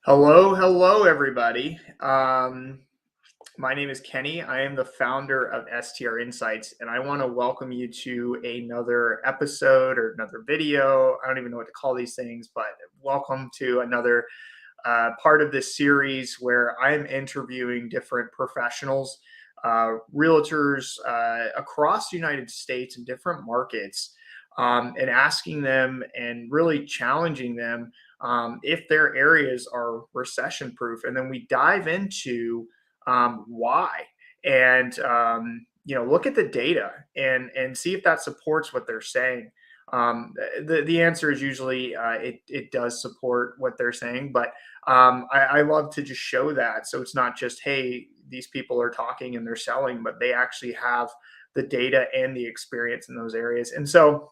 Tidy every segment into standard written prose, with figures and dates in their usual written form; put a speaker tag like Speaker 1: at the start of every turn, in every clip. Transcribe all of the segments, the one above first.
Speaker 1: Hello, everybody. My name is Kenny. I am the founder of STR Insights, and I want to welcome you to another episode or another video. I don't even know what to call these things, but welcome to another part of this series where I'm interviewing different professionals, realtors across the United States in different markets, and asking them and really challenging them if their areas are recession proof. And then we dive into why and look at the data and see if that supports what they're saying. The answer is usually it does support what they're saying, but I love to just show that. So it's not just, hey, these people are talking and they're selling, but they actually have the data and the experience in those areas. And so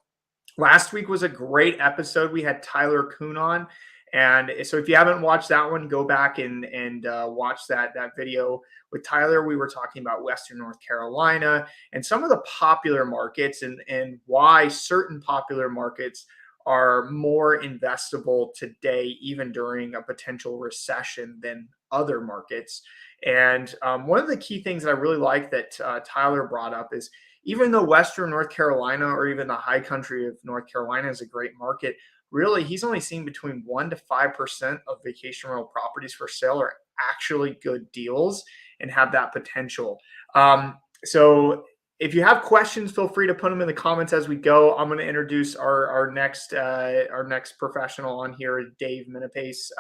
Speaker 1: last week was a great episode. We had Tyler Kuhn on. And so if you haven't watched that one, go back and watch that video with Tyler. We were talking about Western North Carolina and some of the popular markets and why certain popular markets are more investable today, even during a potential recession, than other markets. And one of the key things that I really like that Tyler brought up is, even though Western North Carolina or even the high country of North Carolina is a great market, really he's only seen between 1% to 5% of vacation rental properties for sale are actually good deals and have that potential. So if you have questions, feel free to put them in the comments as we go. I'm going to introduce our next professional on here, Dave Menapace.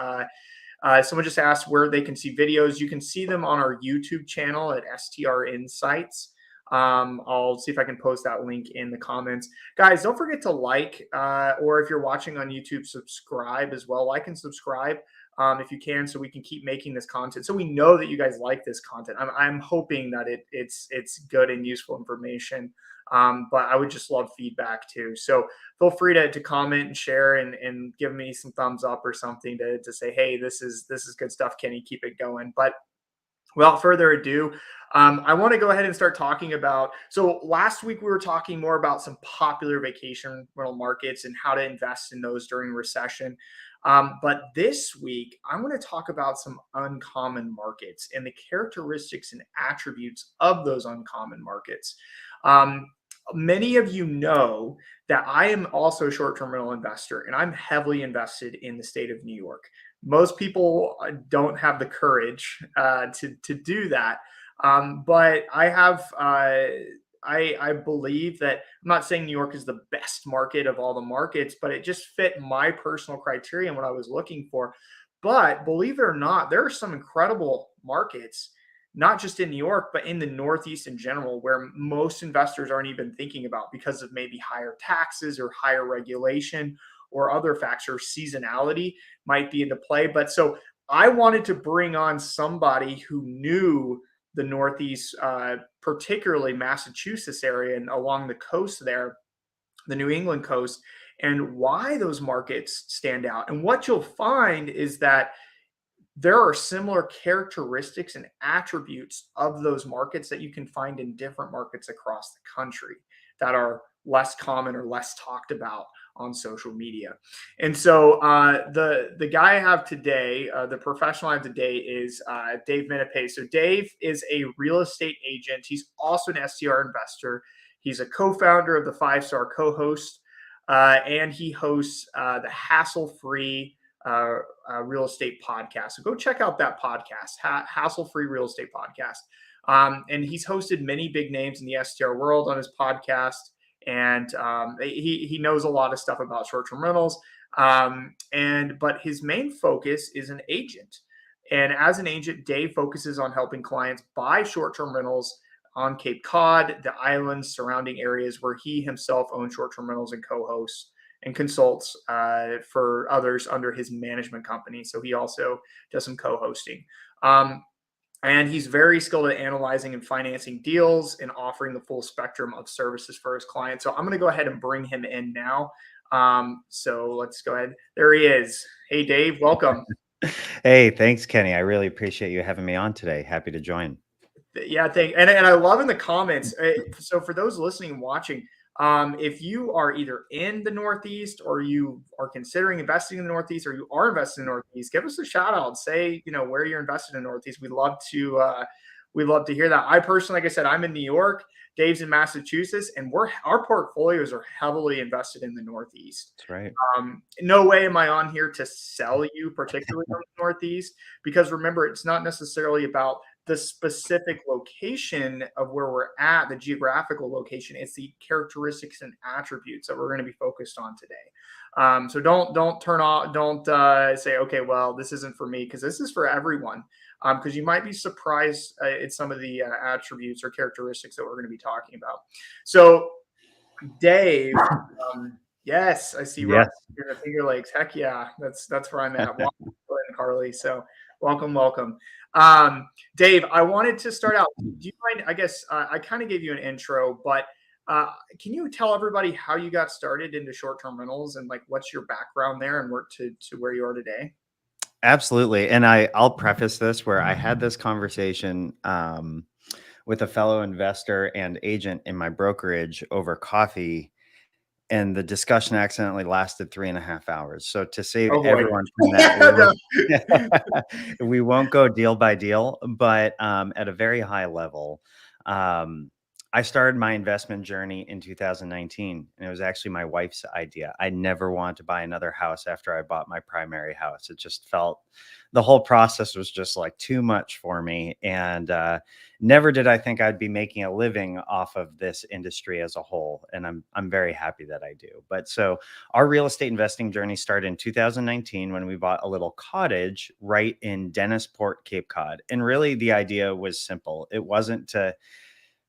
Speaker 1: Someone just asked where they can see videos. You can see them on our YouTube channel at STR Insights. I'll see if I can post that link in the comments. Guys, don't forget to like, or if you're watching on YouTube, subscribe as well. Like and subscribe if you can, so we can keep making this content. So we know that you guys like this content. I'm hoping that it's good and useful information. But I would just love feedback too. So feel free to comment and share and give me some thumbs up or something to say, hey, this is good stuff, Kenny. Keep it going. But without further ado, I want to go ahead and start talking about, so last week we were talking more about some popular vacation rental markets and how to invest in those during recession. But this week, I'm going to talk about some uncommon markets and the characteristics and attributes of those uncommon markets. Many of you know that I am also a short-term rental investor, and I'm heavily invested in the state of New York. Most people don't have the courage to do that, but I have. I believe that, I'm not saying New York is the best market of all the markets, but it just fit my personal criteria and what I was looking for. But believe it or not, there are some incredible markets, not just in New York, but in the Northeast in general, where most investors aren't even thinking about because of maybe higher taxes or higher regulation or other factors. Seasonality might be into play. But so I wanted to bring on somebody who knew the Northeast, particularly Massachusetts area and along the coast there, the New England coast, and why those markets stand out. And what you'll find is that there are similar characteristics and attributes of those markets that you can find in different markets across the country that are less common or less talked about on social media. And so the guy I have today, the professional I have today, is Dave Menapace. So Dave is a real estate agent. He's also an STR investor. He's a co-founder of the 5-Star Co-Host, and he hosts the Hassle-Free Real Estate Podcast. So go check out that podcast, Hassle-Free Real Estate Podcast. And he's hosted many big names in the STR world on his podcast. And he knows a lot of stuff about short-term rentals. But his main focus is an agent. And as an agent, Dave focuses on helping clients buy short-term rentals on Cape Cod, the islands, surrounding areas where he himself owns short-term rentals and co-hosts and consults for others under his management company. So he also does some co-hosting. And he's very skilled at analyzing and financing deals and offering the full spectrum of services for his clients. So I'm going to go ahead and bring him in now. So let's go ahead. There he is. Hey, Dave, welcome.
Speaker 2: Hey, thanks, Kenny. I really appreciate you having me on today. Happy to join.
Speaker 1: Yeah, and I love in the comments. So for those listening and watching, If you are either in the Northeast or you are considering investing in the Northeast or you are investing in the Northeast, give us a shout out. Say, where you're invested in the Northeast. We'd love to hear that. I personally, like I said, I'm in New York. Dave's in Massachusetts, and our portfolios are heavily invested in the Northeast.
Speaker 2: That's right.
Speaker 1: No way am I on here to sell you, particularly from the Northeast, because remember, it's not necessarily about the specific location of where we're at, the geographical location. It's the characteristics and attributes that we're going to be focused on today. So don't turn off, don't say, okay, well, this isn't for me, because this is for everyone. Because you might be surprised at some of the attributes or characteristics that we're going to be talking about. So, Dave, yes, I see Rob
Speaker 2: Yes.
Speaker 1: here at Finger Lakes. Heck yeah, that's where I'm at. Welcome, Carly. So, welcome. Dave, I wanted to start out. Do you mind? I guess I kind of gave you an intro, but can you tell everybody how you got started into short-term rentals and like what's your background there and work to where you are today?
Speaker 2: Absolutely. And I'll preface this where I had this conversation with a fellow investor and agent in my brokerage over coffee, and the discussion accidentally lasted 3.5 hours. So to save
Speaker 1: Oh boy.
Speaker 2: everyone from that,
Speaker 1: Yeah, no.
Speaker 2: we won't go deal by deal, but at a very high level, um, I started my investment journey in 2019, and it was actually my wife's idea. I never wanted to buy another house after I bought my primary house. It just felt the whole process was just like too much for me, and never did I think I'd be making a living off of this industry as a whole. And I'm very happy that I do. But so our real estate investing journey started in 2019 when we bought a little cottage right in Dennisport, Cape Cod. And really the idea was simple. It wasn't to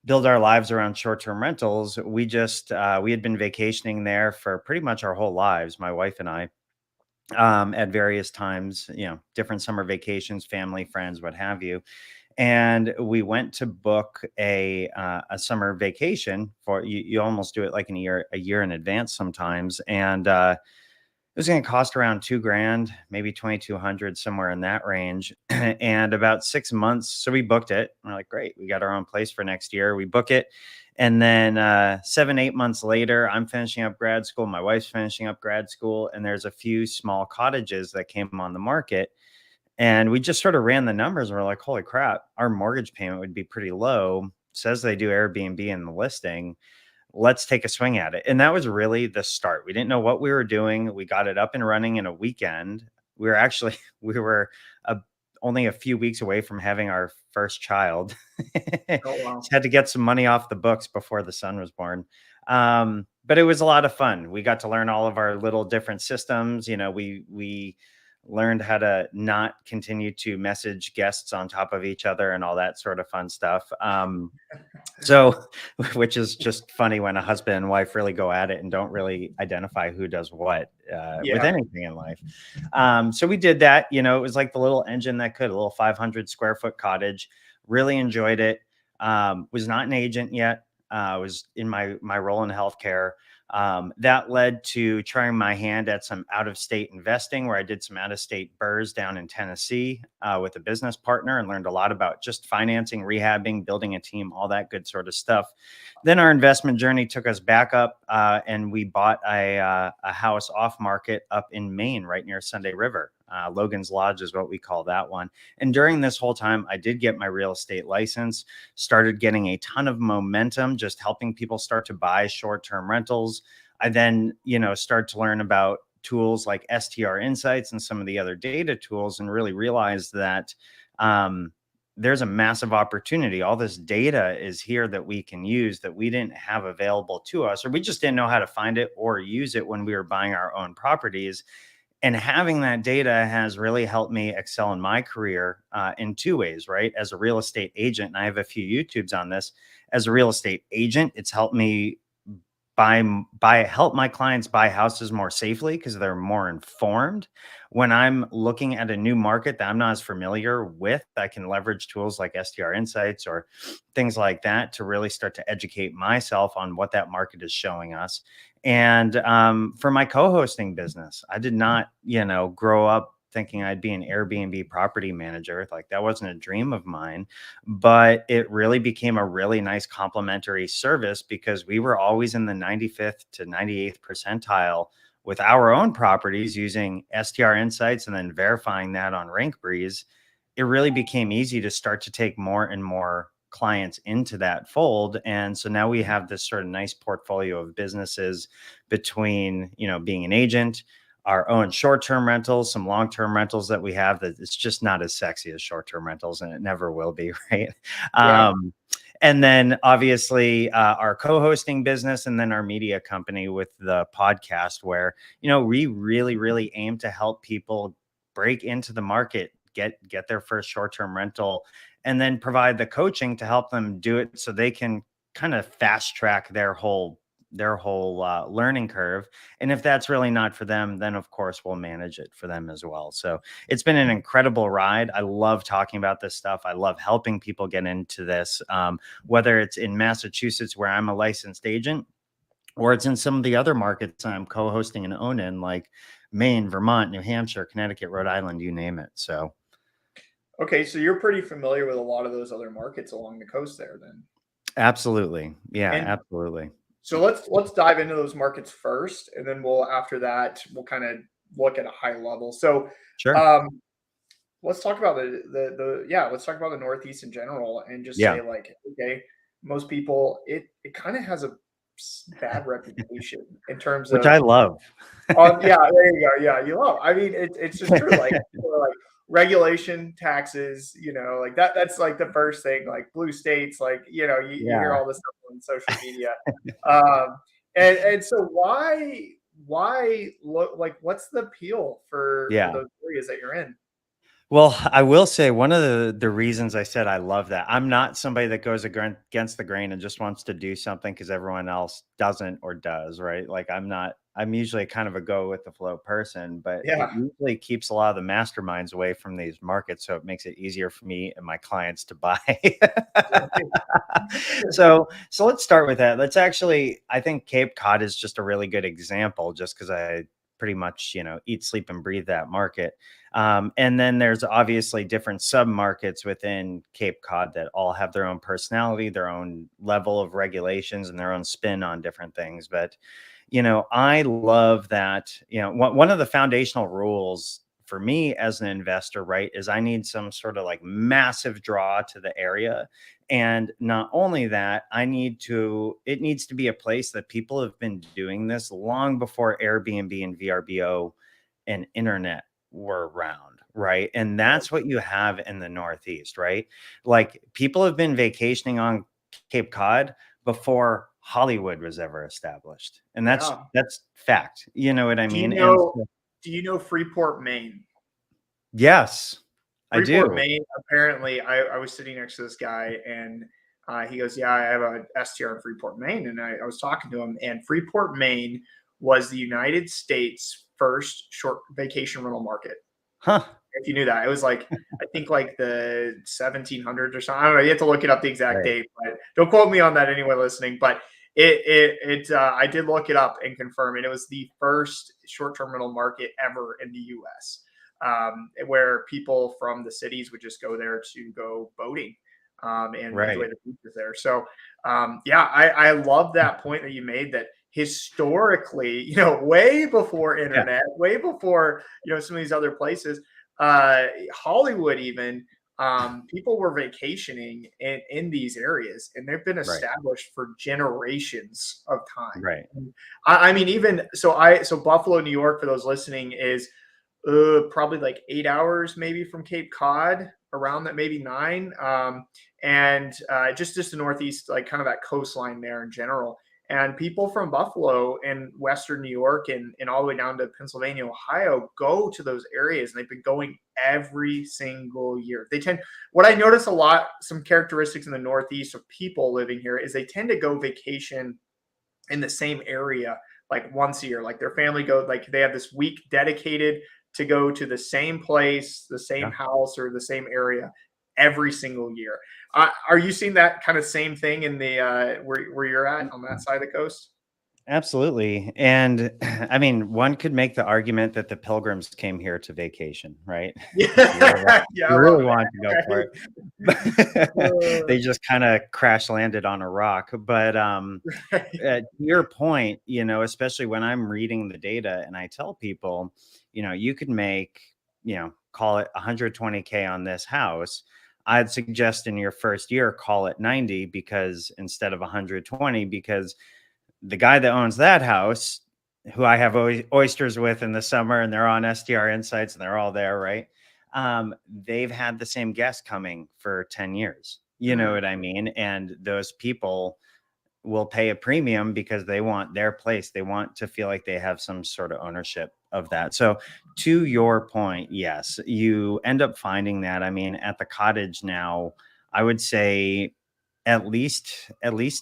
Speaker 2: build our lives around short-term rentals. We just we had been vacationing there for pretty much our whole lives, my wife and I, at various times, different summer vacations, family, friends, what have you. And we went to book a summer vacation for you. You almost do it like a year in advance sometimes, and it was going to cost around 2 grand, maybe 2,200, somewhere in that range. And about 6 months. So we booked it. We're like, great, we got our own place for next year. We book it. And then 7, 8 months later, I'm finishing up grad school. My wife's finishing up grad school. And there's a few small cottages that came on the market. And we just sort of ran the numbers. And we're like, holy crap, our mortgage payment would be pretty low. Says they do Airbnb in the listing. Let's take a swing at it. And that was really the start. We didn't know what we were doing. We got it up and running in a weekend. We were actually, we were uh, only a few weeks away from having our first child.
Speaker 1: Oh wow.
Speaker 2: Had to get some money off the books before the son was born. But it was a lot of fun. We got to learn all of our little different systems. We learned how to not continue to message guests on top of each other and all that sort of fun stuff. So, which is just funny when a husband and wife really go at it and don't really identify who does what with
Speaker 1: Yeah.
Speaker 2: anything in life. So we did that. It was like the little engine that could, a little 500 square foot cottage. Really enjoyed it. Was not an agent yet. Was in my role in healthcare. That led to trying my hand at some out-of-state investing, where I did some out-of-state BRRRRs down in Tennessee with a business partner, and learned a lot about just financing, rehabbing, building a team, all that good sort of stuff. Then our investment journey took us back up, and we bought a house off market up in Maine, right near Sunday River. Logan's Lodge is what we call that one. And during this whole time, I did get my real estate license, started getting a ton of momentum, just helping people start to buy short-term rentals. I then, started to learn about tools like STR Insights and some of the other data tools, and really realized that there's a massive opportunity. All this data is here that we can use that we didn't have available to us, or we just didn't know how to find it or use it when we were buying our own properties. And having that data has really helped me excel in my career in two ways, right? As a real estate agent, and I have a few YouTubes on this. As a real estate agent, it's helped me help my clients buy houses more safely because they're more informed. When I'm looking at a new market that I'm not as familiar with, I can leverage tools like STR Insights or things like that to really start to educate myself on what that market is showing us. And for my co-hosting business, I did not, grow up thinking I'd be an Airbnb property manager. Like that wasn't a dream of mine, but it really became a really nice complementary service because we were always in the 95th to 98th percentile with our own properties using STR insights and then verifying that on RankBreeze. It really became easy to start to take more and more clients into that fold. And so now we have this sort of nice portfolio of businesses between, being an agent, our own short-term rentals, some long-term rentals that we have that it's just not as sexy as short-term rentals, and it never will be, right?
Speaker 1: Yeah.
Speaker 2: And then obviously our co-hosting business, and then our media company with the podcast, where we really, really aim to help people break into the market, get their first short-term rental, and then provide the coaching to help them do it so they can kind of fast track their whole learning curve. And if that's really not for them, then of course we'll manage it for them as well. So it's been an incredible ride. I love talking about this stuff. I love helping people get into this, whether it's in Massachusetts where I'm a licensed agent, or it's in some of the other markets I'm co-hosting and own in, like Maine, Vermont, New Hampshire, Connecticut, Rhode Island, you name it. So
Speaker 1: Okay, so you're pretty familiar with a lot of those other markets along the coast there then.
Speaker 2: absolutely. Yeah,
Speaker 1: And
Speaker 2: absolutely.
Speaker 1: so let's dive into those markets first, and then after that we'll kind of look at a high level. So
Speaker 2: Sure.
Speaker 1: um, let's talk about let's talk about the Northeast in general, and just
Speaker 2: Yeah.
Speaker 1: say like, okay, most people, it kind of has a bad reputation in terms
Speaker 2: Which
Speaker 1: of
Speaker 2: I love.
Speaker 1: yeah, there you go. Yeah, you love. I mean, it's just true. Like, regulation, taxes, like that's like the first thing. Like blue states, like you hear
Speaker 2: Yeah.
Speaker 1: all this stuff on social media, um, and so why look like what's the appeal for
Speaker 2: Yeah.
Speaker 1: those areas that you're in?
Speaker 2: Well, I will say one of the reasons I said I love that, I'm not somebody that goes against the grain and just wants to do something because everyone else doesn't or does, right? Like I'm usually kind of a go with the flow person, but it
Speaker 1: Yeah,
Speaker 2: usually keeps a lot of the masterminds away from these markets. So it makes it easier for me and my clients to buy.
Speaker 1: right.
Speaker 2: So let's start with that. I think Cape Cod is just a really good example just because I pretty much, eat, sleep, and breathe that market. And then there's obviously different sub markets within Cape Cod that all have their own personality, their own level of regulations, and their own spin on different things. But, I love that, one of the foundational rules for me as an investor, right, is I need some sort of like massive draw to the area. And not only that, it needs to be a place that people have been doing this long before Airbnb and VRBO and internet were around, right? And that's what you have in the Northeast, right? Like people have been vacationing on Cape Cod before Hollywood was ever established. And that's
Speaker 1: Yeah.
Speaker 2: that's fact. You know what I
Speaker 1: Do you
Speaker 2: mean? And
Speaker 1: know?
Speaker 2: so,
Speaker 1: Do you know Freeport, Maine?
Speaker 2: yes, I
Speaker 1: Freeport,
Speaker 2: do.
Speaker 1: Maine, apparently, I was sitting next to this guy, and he goes, "Yeah, I have a STR in Freeport, Maine." And I was talking to him, and Freeport, Maine was the United States' first short vacation rental market.
Speaker 2: Huh.
Speaker 1: If you knew that, it was like, I think like the 1700s or something. I don't know. You have to look it up the exact
Speaker 2: Right.
Speaker 1: date, but don't quote me on that. Anyone listening, but I did look it up and confirm, and it was the first short-term rental market ever in the U.S. Where people from the cities would just go there to go boating and enjoy
Speaker 2: Right.
Speaker 1: the beaches there. So yeah, I love that point that you made, that historically, way before
Speaker 2: Yeah.
Speaker 1: internet, way before some of these other places, Hollywood even, people were vacationing in these areas, and they've been
Speaker 2: Right.
Speaker 1: established for generations of time.
Speaker 2: Right.
Speaker 1: And I mean, even so Buffalo, New York, for those listening, is probably like 8 hours maybe from Cape Cod, around that, maybe nine. And just the Northeast, like kind of that coastline there in general. And people from Buffalo and Western New York, and all the way down to Pennsylvania, Ohio, go to those areas, and they've been going every single year. What I notice a lot, some characteristics in the Northeast of people living here, is they tend to go vacation in the same area like once a year. Like their family like they have this week dedicated to go to the same place, the same
Speaker 2: Yeah.
Speaker 1: house, or the same area every single year. Are you seeing that kind of same thing in the where you're at on that side of the coast?
Speaker 2: Absolutely. And I mean, one could make the argument that the pilgrims came here to vacation, right? If
Speaker 1: Yeah, yeah, I
Speaker 2: you
Speaker 1: love
Speaker 2: really want to go for
Speaker 1: that.
Speaker 2: it.
Speaker 1: Right?
Speaker 2: They just kind of crash landed on a rock. But
Speaker 1: Right.
Speaker 2: to your point, especially when I'm reading the data and I tell people, you could make, call it 120K on this house. I'd suggest in your first year, call it 90 because instead of 120, because the guy that owns that house, who I have oysters with in the summer, and they're on STR Insights, and they're all there, right? They've had the same guest coming for 10 years. You know
Speaker 1: Mm,
Speaker 2: what I mean? And those people will pay a premium because they want their place. They want to feel like they have some sort of ownership of that. So, to your point, yes, you end up finding that. I mean, at the cottage now, I would say at least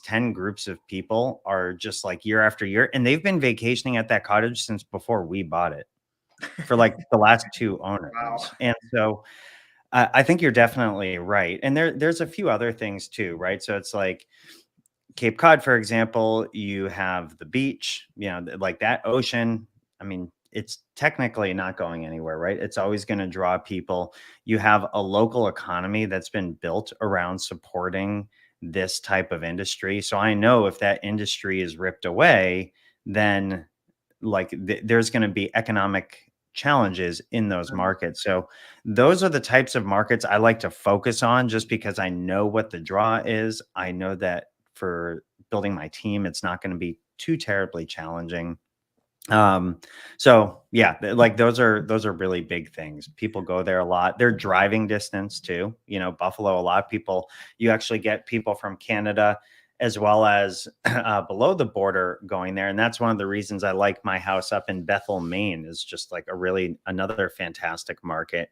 Speaker 2: 10 groups of people are just like year after year, and they've been vacationing at that cottage since before we bought it, for like the last two
Speaker 1: wow.
Speaker 2: owners. And so I think you're definitely right. And there's a few other things too, right? So it's like Cape Cod, for example, you have the beach, like that ocean. I mean, it's technically not going anywhere, right? It's always going to draw people. You have a local economy that's been built around supporting this type of industry. So I know if that industry is ripped away, then like there's going to be economic challenges in those
Speaker 1: Mm,
Speaker 2: markets. So those are the types of markets I like to focus on just because I know what the draw is. I know that for building my team, it's not going to be too terribly challenging. So yeah, like those are really big things. People go there a lot. They're driving distance too. Buffalo, a lot of people, you actually get people from Canada as well as below the border going there. And that's one of the reasons I like my house up in Bethel, Maine, is just like another fantastic market.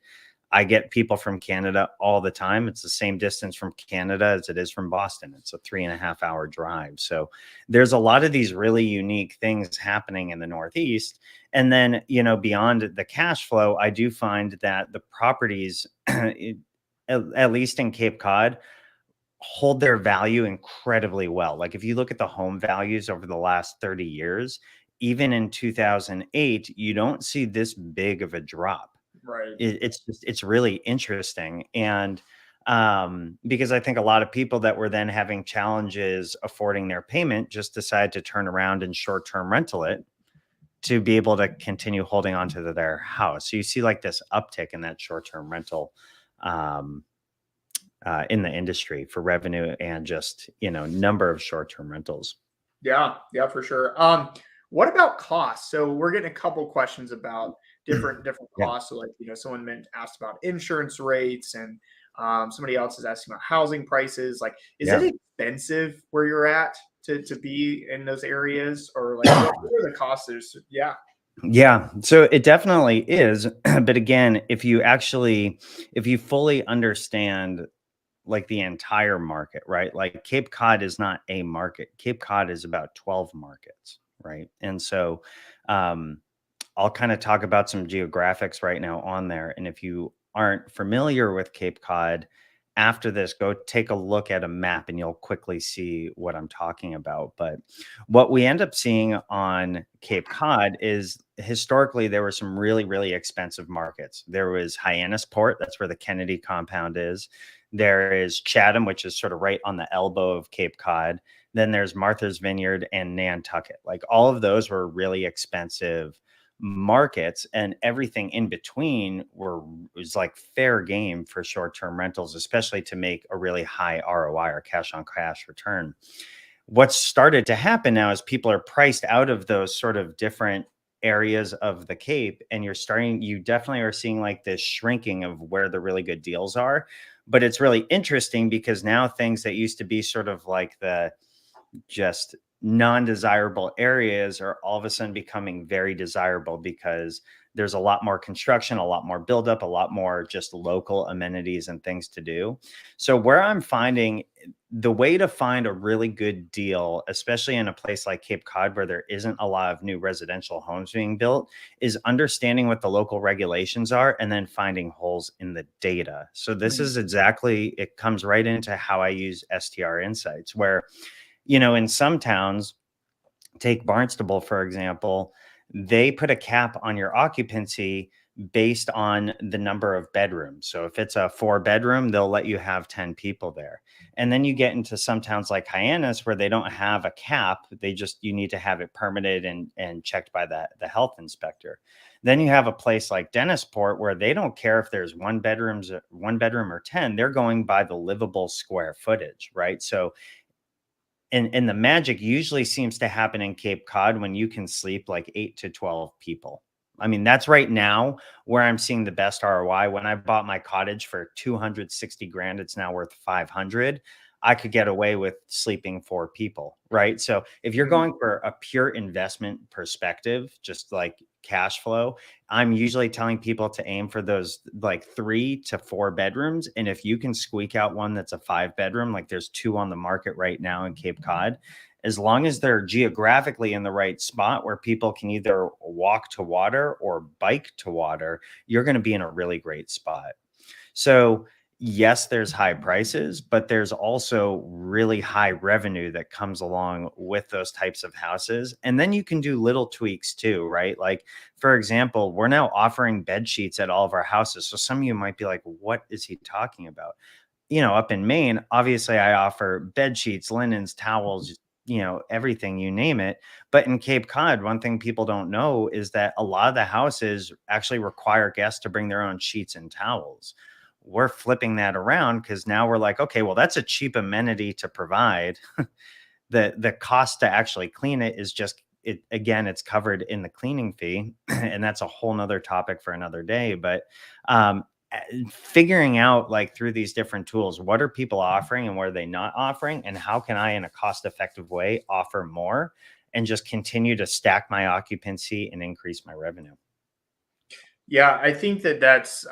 Speaker 2: I get people from Canada all the time. It's the same distance from Canada as it is from Boston. It's a 3.5 hour drive. So there's a lot of these really unique things happening in the Northeast. And then, beyond the cash flow, I do find that the properties, at least in Cape Cod, hold their value incredibly well. Like if you look at the home values over the last 30 years, even in 2008, you don't see this big of a drop.
Speaker 1: right.
Speaker 2: It's really interesting. And because I think a lot of people that were then having challenges affording their payment just decide to turn around and short-term rental it to be able to continue holding on to their house. So you see like this uptick in that short-term rental um, in the industry for revenue and just number of short-term rentals.
Speaker 1: Yeah, yeah, for sure. What about costs? So we're getting a couple questions about different
Speaker 2: Yeah.
Speaker 1: costs. So like, someone asked about insurance rates, and somebody else is asking about housing prices. Like, is it
Speaker 2: Yeah.
Speaker 1: expensive where you're at to be in those areas, or like what are the costs? Yeah.
Speaker 2: Yeah, so it definitely is. But again, if you fully understand like the entire market, right? Like Cape Cod is not a market. Cape Cod is about 12 markets, right? And so um, I'll kind of talk about some geographics right now on there. And if you aren't familiar with Cape Cod, after this, go take a look at a map and you'll quickly see what I'm talking about. But what we end up seeing on Cape Cod is historically there were some really, really expensive markets. There was Hyannisport, that's where the Kennedy compound is. There is Chatham, which is sort of right on the elbow of Cape Cod. Then there's Martha's Vineyard and Nantucket. Like all of those were really expensive markets, and everything in between was like fair game for short-term rentals, especially to make a really high ROI or cash on cash return. What's started to happen now is people are priced out of those sort of different areas of the Cape, and you definitely are seeing like this shrinking of where the really good deals are. But it's really interesting because now things that used to be sort of like the just non-desirable areas are all of a sudden becoming very desirable because there's a lot more construction, a lot more buildup, a lot more just local amenities and things to do. So where I'm finding the way to find a really good deal, especially in a place like Cape Cod where there isn't a lot of new residential homes being built, is understanding what the local regulations are and then finding holes in the data. So this
Speaker 1: Mm,
Speaker 2: is exactly, it comes right into how I use STR Insights, where in some towns, Take Barnstable, for example, they put a cap on your occupancy based on the number of bedrooms. So if it's a 4 bedroom, they'll let you have 10 people there. And then you get into some towns like Hyannis where they don't have a cap. They just, you need to have it permitted and checked by the health inspector. Then you have a place like Dennisport where they don't care if there's 1 bedroom or 10, they're going by the livable square footage, right? So and the magic usually seems to happen in Cape Cod when you can sleep like 8 to 12 people. I mean, that's right now where I'm seeing the best ROI. When I bought my cottage for 260 grand, it's now worth 500. I could get away with sleeping 4 people, right? So if you're
Speaker 1: Mhm.
Speaker 2: going for a pure investment perspective, just like cash flow, I'm usually telling people to aim for those like 3 to 4 bedrooms. And if you can squeak out one that's a 5 bedroom, like there's two on the market right now in Cape Cod, as long as they're geographically in the right spot where people can either walk to water or bike to water, you're going to be in a really great spot. So, yes, there's high prices, but there's also really high revenue that comes along with those types of houses. And then you can do little tweaks too, right? Like, for example, we're now offering bed sheets at all of our houses. So some of you might be like, what is he talking about? Up in Maine, obviously I offer bed sheets, linens, towels, everything, you name it. But in Cape Cod, one thing people don't know is that a lot of the houses actually require guests to bring their own sheets and towels. We're flipping that around because now we're like, okay, well, that's a cheap amenity to provide. The cost to actually clean it is just it again, it's covered in the cleaning fee. And that's a whole nother topic for another day. But um figuring out like through these different tools, what are people offering and what are they not offering? And how can I, in a cost effective way, offer more and just continue to stack my occupancy and increase my revenue?
Speaker 1: Yeah, I think that's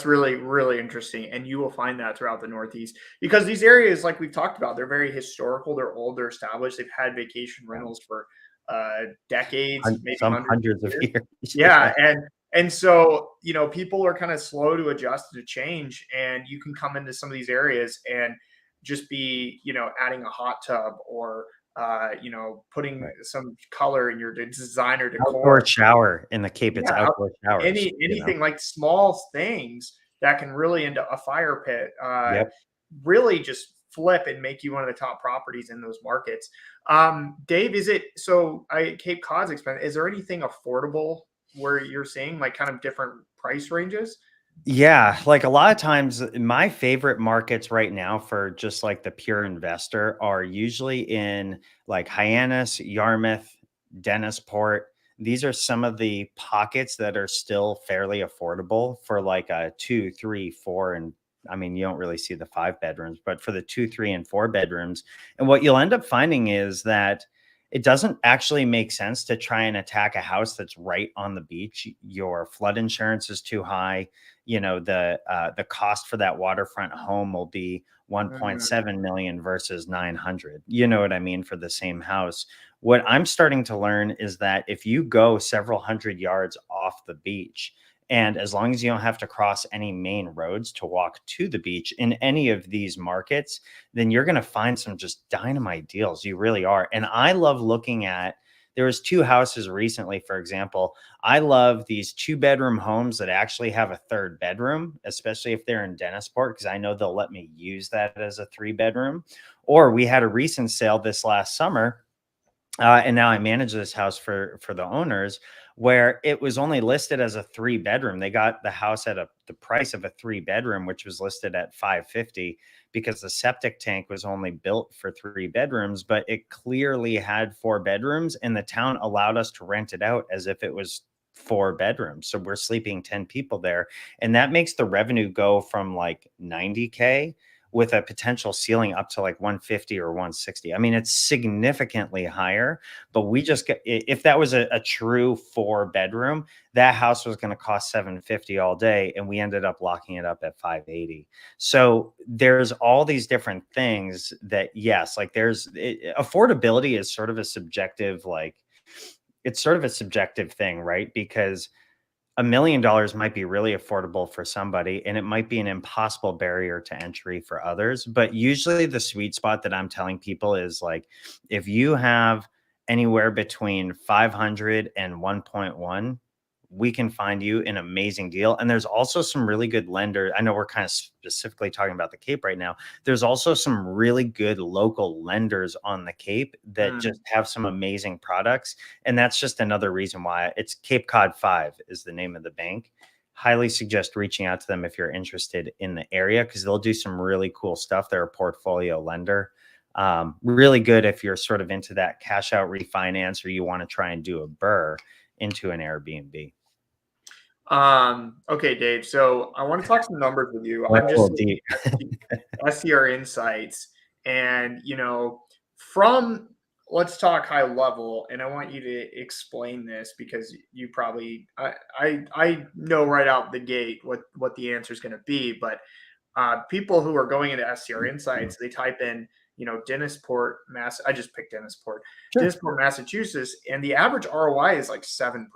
Speaker 1: really really interesting, and you will find that throughout the Northeast because these areas, like we've talked about, they're very historical. They're old. They're established. They've had vacation
Speaker 2: Yeah.
Speaker 1: rentals for decades, maybe
Speaker 2: Some
Speaker 1: hundreds of
Speaker 2: hundreds of
Speaker 1: years.
Speaker 2: years. Yeah.
Speaker 1: Yeah, and so people are kind of slow to adjust to change, and you can come into some of these areas and just be adding a hot tub or putting
Speaker 2: Right.
Speaker 1: some color in your designer
Speaker 2: Outdoor
Speaker 1: decor.
Speaker 2: shower in the Cape, it's
Speaker 1: Yeah,
Speaker 2: outdoor showers,
Speaker 1: anything like small things that can really into a fire pit,
Speaker 2: Yep.
Speaker 1: really just flip and make you one of the top properties in those markets. Dave, is it so? Cape Cod's expensive. Is there anything affordable where you're seeing like kind of different price ranges?
Speaker 2: Yeah, like a lot of times, my favorite markets right now for just like the pure investor are usually in like Hyannis, Yarmouth, Dennisport. These are some of the pockets that are still fairly affordable for like a 2, 3, 4, and I mean, you don't really see the 5 bedrooms, but for the 2, 3, and 4 bedrooms. And what you'll end up finding is that it doesn't actually make sense to try and attack a house that's right on the beach. Your flood insurance is too high. The cost for that waterfront home will be
Speaker 1: Mm,
Speaker 2: 1.7 million versus 900. You know what I mean, for the same house. What I'm starting to learn is that if you go several hundred yards off the beach, and as long as you don't have to cross any main roads to walk to the beach in any of these markets, then you're going to find some just dynamite deals. You really are. And I love looking at, there was two houses recently, for example. I love these 2 bedroom homes that actually have a third bedroom, especially if they're in Dennisport, because I know they'll let me use that as a 3 bedroom. Or we had a recent sale this last summer, and now I manage this house for the owners, where it was only listed as a 3 bedroom. They got the house at the price of a 3 bedroom, which was listed at 550 because the septic tank was only built for 3 bedrooms, but it clearly had 4 bedrooms, and the town allowed us to rent it out as if it was 4 bedrooms. So we're sleeping 10 people there, and that makes the revenue go from like 90K with a potential ceiling up to like 150 or 160. I mean, it's significantly higher, but we just get, if that was a true 4 bedroom, that house was going to cost 750 all day. And we ended up locking it up at 580. So there's all these different things that, yes, like affordability is sort of a subjective, like it's sort of a subjective thing, right? Because $1 million might be really affordable for somebody, and it might be an impossible barrier to entry for others. But usually, the sweet spot that I'm telling people is like, if you have anywhere between 500 and 1.1, we can find you an amazing deal. And there's also some really good lenders. I know we're kind of specifically talking about the Cape right now. There's also some really good local lenders on the Cape that
Speaker 1: Mm.
Speaker 2: just have some amazing products. And that's just another reason why it's Cape Cod 5 is the name of the bank. Highly suggest reaching out to them if you're interested in the area, because they'll do some really cool stuff. They're a portfolio lender. Really good if you're sort of into that cash out refinance, or you want to try and do a burr into an Airbnb.
Speaker 1: Okay, Dave. So I want to talk some numbers with you.
Speaker 2: Went
Speaker 1: I'm
Speaker 2: a
Speaker 1: just
Speaker 2: little
Speaker 1: looking
Speaker 2: deep.
Speaker 1: at the STR insights, and from let's talk high level, and I want you to explain this because you probably I know right out the gate what the answer is going to be, but people who are going into STR insights, they type in Dennisport, Mass. I just picked Dennisport,
Speaker 2: Sure.
Speaker 1: Dennisport, Massachusetts, and the average ROI is like 7%.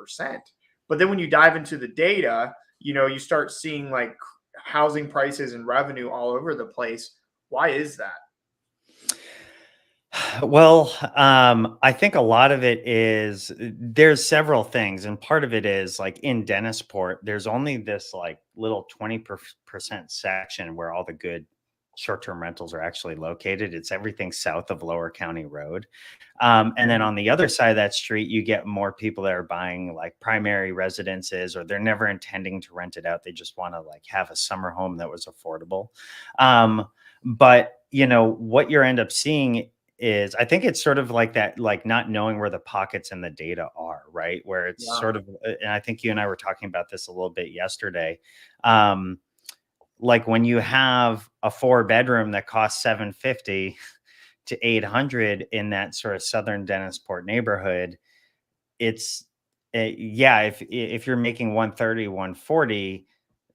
Speaker 1: But then when you dive into the data, you start seeing like housing prices and revenue all over the place. Why is that?
Speaker 2: Well, I think a lot of it is there's several things, and part of it is like in Dennisport, there's only this like little 20% section where all the good short-term rentals are actually located. It's everything south of Lower County Road. And then
Speaker 1: Mhm.
Speaker 2: on the other side of that street, you get more people that are buying like primary residences, or they're never intending to rent it out. They just want to like have a summer home that was affordable. But what you end up seeing is, I think it's sort of like that, like not knowing where the pockets and the data are, right? Where it's
Speaker 1: Yeah.
Speaker 2: sort of, and I think you and I were talking about this a little bit yesterday. Um, like when you have a 4 bedroom that costs 750 to 800 in that sort of southern Dennisport neighborhood, it's yeah, if you're making 130, 140,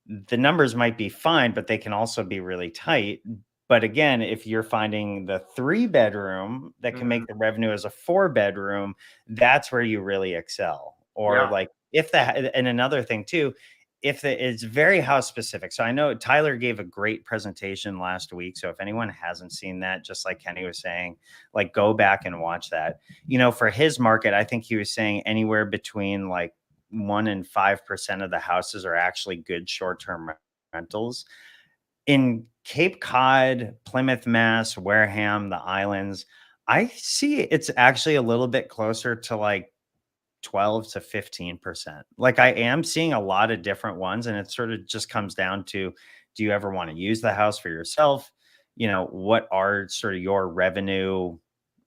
Speaker 2: the numbers might be fine, but they can also be really tight. But again, if you're finding the 3 bedroom that can
Speaker 1: Mhm.
Speaker 2: make the revenue as a 4 bedroom, that's where you really excel. Or
Speaker 1: Yeah.
Speaker 2: like if that, and another thing too, if it's very house specific. So I know Tyler gave a great presentation last week. So if anyone hasn't seen that, just like Kenny was saying, like go back and watch that. For his market, I think he was saying anywhere between like 1% and 5% of the houses are actually good short-term rentals. In Cape Cod, Plymouth, Mass, Wareham, the islands, I see it's actually a little bit closer to like 12 to 15%. Like I am seeing a lot of different ones, and it sort of just comes down to, do you ever want to use the house for yourself? What are sort of your revenue,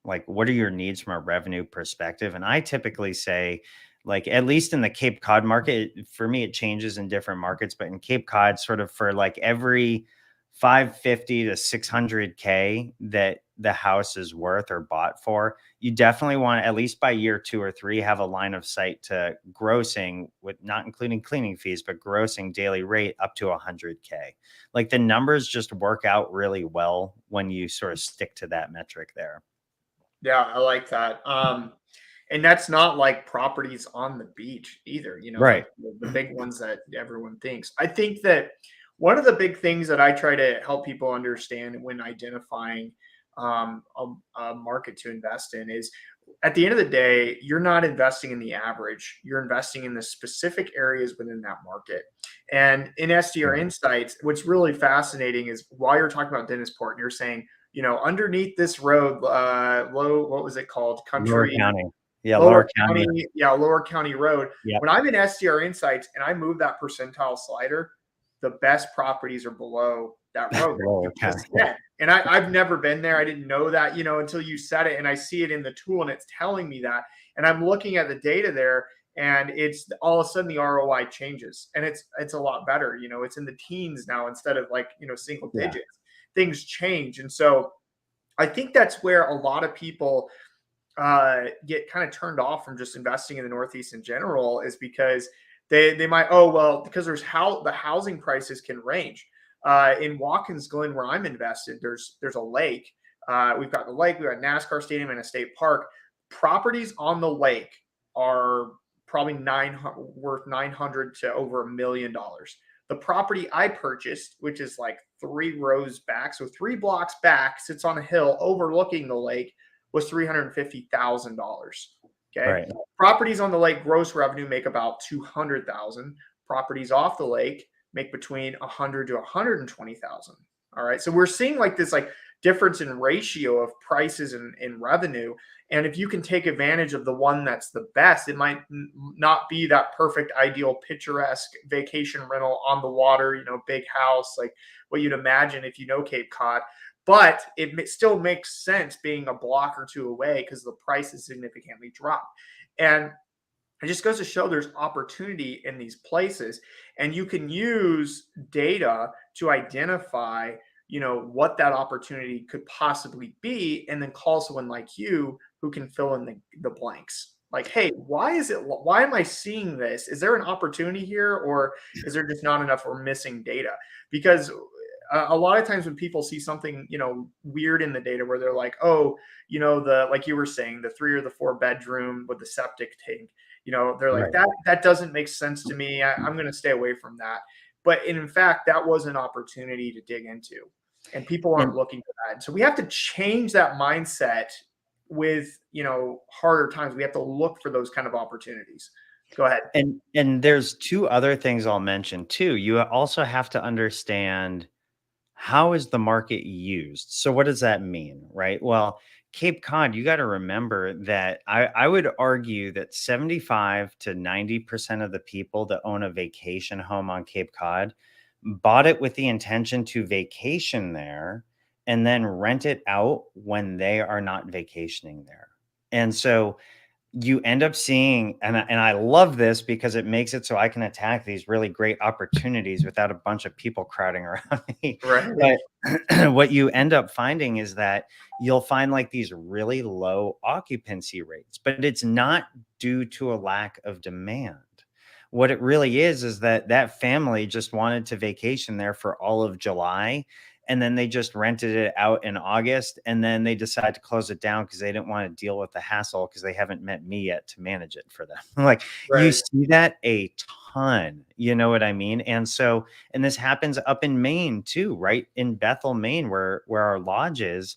Speaker 2: like what are your needs from a revenue perspective? And I typically say, like at least in the Cape Cod market, for me it changes in different markets, but in Cape Cod, sort of for like every 550 to 600K that the house is worth or bought for, you definitely want to, at least by year 2 or 3, have a line of sight to grossing, with not including cleaning fees, but grossing daily rate up to 100K. Like the numbers just work out really well when you sort of stick to that metric there.
Speaker 1: Yeah, I like that. And that's not like properties on the beach either,
Speaker 2: Right.
Speaker 1: like the big ones that everyone thinks. I think that one of the big things that I try to help people understand when identifying a market to invest in is, at the end of the day, you're not investing in the average. You're investing in the specific areas within that market. And in SDR
Speaker 2: Right.
Speaker 1: Insights, what's really fascinating is while you're talking about Dennisport, and you're saying, underneath this road, what was it called?
Speaker 2: Lower
Speaker 1: Country
Speaker 2: County. Yeah,
Speaker 1: Lower
Speaker 2: Lower County.
Speaker 1: County, yeah, Lower County Road.
Speaker 2: Yep.
Speaker 1: When I'm in STR Insights and I move that percentile slider, the best properties are below that road that you
Speaker 2: Lower
Speaker 1: just
Speaker 2: County.
Speaker 1: said. And I've never been there. I didn't know that, until you said it, and I see it in the tool and it's telling me that. And I'm looking at the data there, and it's all of a sudden the ROI changes, and it's a lot better. It's in the teens now instead of like single
Speaker 2: Yeah.
Speaker 1: digits. Things change, and so I think that's where a lot of people get kind of turned off from just investing in the Northeast in general, is because they might, oh well, because there's how the housing prices can range. In Watkins Glen, where I'm invested, there's a lake. We've got the lake, we've got NASCAR stadium and a state park. Properties on the lake are probably worth 900 to over $1 million. The property I purchased, which is like 3 rows back, so 3 blocks back, sits on a hill overlooking the lake, was $350,000. Okay.
Speaker 2: Right.
Speaker 1: Properties on the lake gross revenue make about 200,000. Properties off the lake make between 100 to 120,000. All right. So we're seeing like this like difference in ratio of prices and revenue. And if you can take advantage of the one that's the best, it might not be that perfect, ideal, picturesque vacation rental on the water, big house, like what you'd imagine if you know Cape Cod. But it still makes sense being a block or two away because the price is significantly dropped. And it just goes to show there's opportunity in these places, and you can use data to identify what that opportunity could possibly be, and then call someone like you who can fill in the blanks, like, hey, why am I seeing this? Is there an opportunity here, or is there just not enough or missing data? Because a lot of times when people see something weird in the data where they're like, oh, the, like you were saying, the 3 or the 4 bedroom with the septic tank, they're like,
Speaker 2: Right.
Speaker 1: that doesn't make sense to me. I'm going to stay away from that. But in fact, that was an opportunity to dig into, and people aren't
Speaker 2: And
Speaker 1: looking for that. So we have to change that mindset with harder times. We have to look for those kind of opportunities. Go ahead.
Speaker 2: and there's two other things I'll mention too. You also have to understand, how is the market used? So what does that mean, right? Well, Cape Cod, you got to remember that I would argue that 75 to 90% of the people that own a vacation home on Cape Cod bought it with the intention to vacation there and then rent it out when they are not vacationing there. And so you end up seeing, and I love this because it makes it so I can attack these really great opportunities without a bunch of people crowding around me.
Speaker 1: Right.
Speaker 2: But what you end up finding is that you'll find like these really low occupancy rates, but it's not due to a lack of demand. What it really is that that family just wanted to vacation there for all of July, and then they just rented it out in August, and then they decided to close it down because they didn't want to deal with the hassle because they haven't met me yet to manage it for them. Like, you
Speaker 1: Right.
Speaker 2: see that a ton, you know what I mean? And so, and this happens up in Maine too, right? In Bethel, Maine, where our lodge is,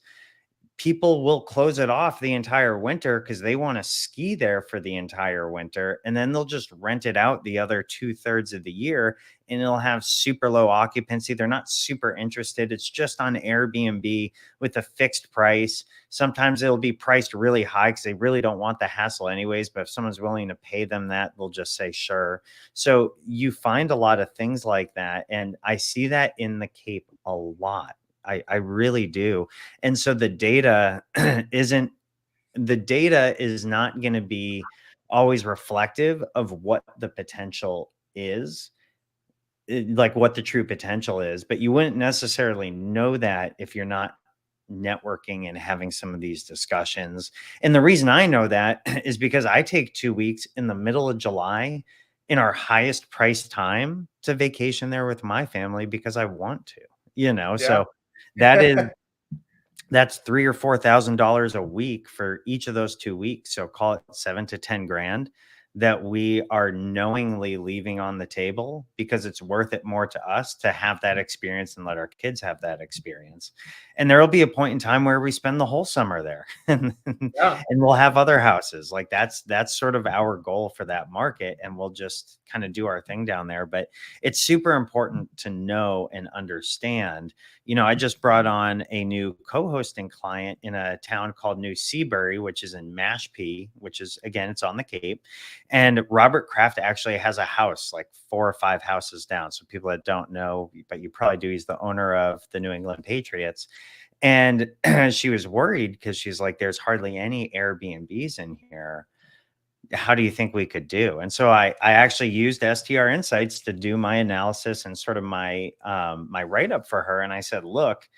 Speaker 2: people will close it off the entire winter because they want to ski there for the entire winter. And then they'll just rent it out the other 2/3 of the year, and it'll have super low occupancy. They're not super interested. It's just on Airbnb with a fixed price. Sometimes it'll be priced really high because they really don't want the hassle anyways. But if someone's willing to pay them that, they'll just say, sure. So you find a lot of things like that. And I see that in the Cape a lot. I really do. And so the data isn't, the data is not going to be always reflective of what the potential is, like what the true potential is. But you wouldn't necessarily know that if you're not networking and having some of these discussions. And the reason I know that is because I take 2 weeks in the middle of July in our highest price time to vacation there with my family because I want to,
Speaker 1: Yeah.
Speaker 2: so that is, that's 3 or $4,000 a week for each of those 2 weeks. So call it 7 to 10 grand that we are knowingly leaving on the table because it's worth it more to us to have that experience and let our kids have that experience. And there will be a point in time where we spend the whole summer there and
Speaker 1: Yeah.
Speaker 2: we'll have other houses. Like that's sort of our goal for that market. And we'll just kind of do our thing down there. But it's super important to know and understand. I just brought on a new co-hosting client in a town called New Seabury, which is in Mashpee, which is, again, it's on the Cape. And Robert Kraft actually has a house like 4 or 5 houses down. So people that don't know, but you probably do, he's the owner of the New England Patriots. And she was worried because she's like, there's hardly any Airbnbs in here. How do you think we could do? And so I actually used STR Insights to do my analysis and sort of my my write-up for her. And I said, look,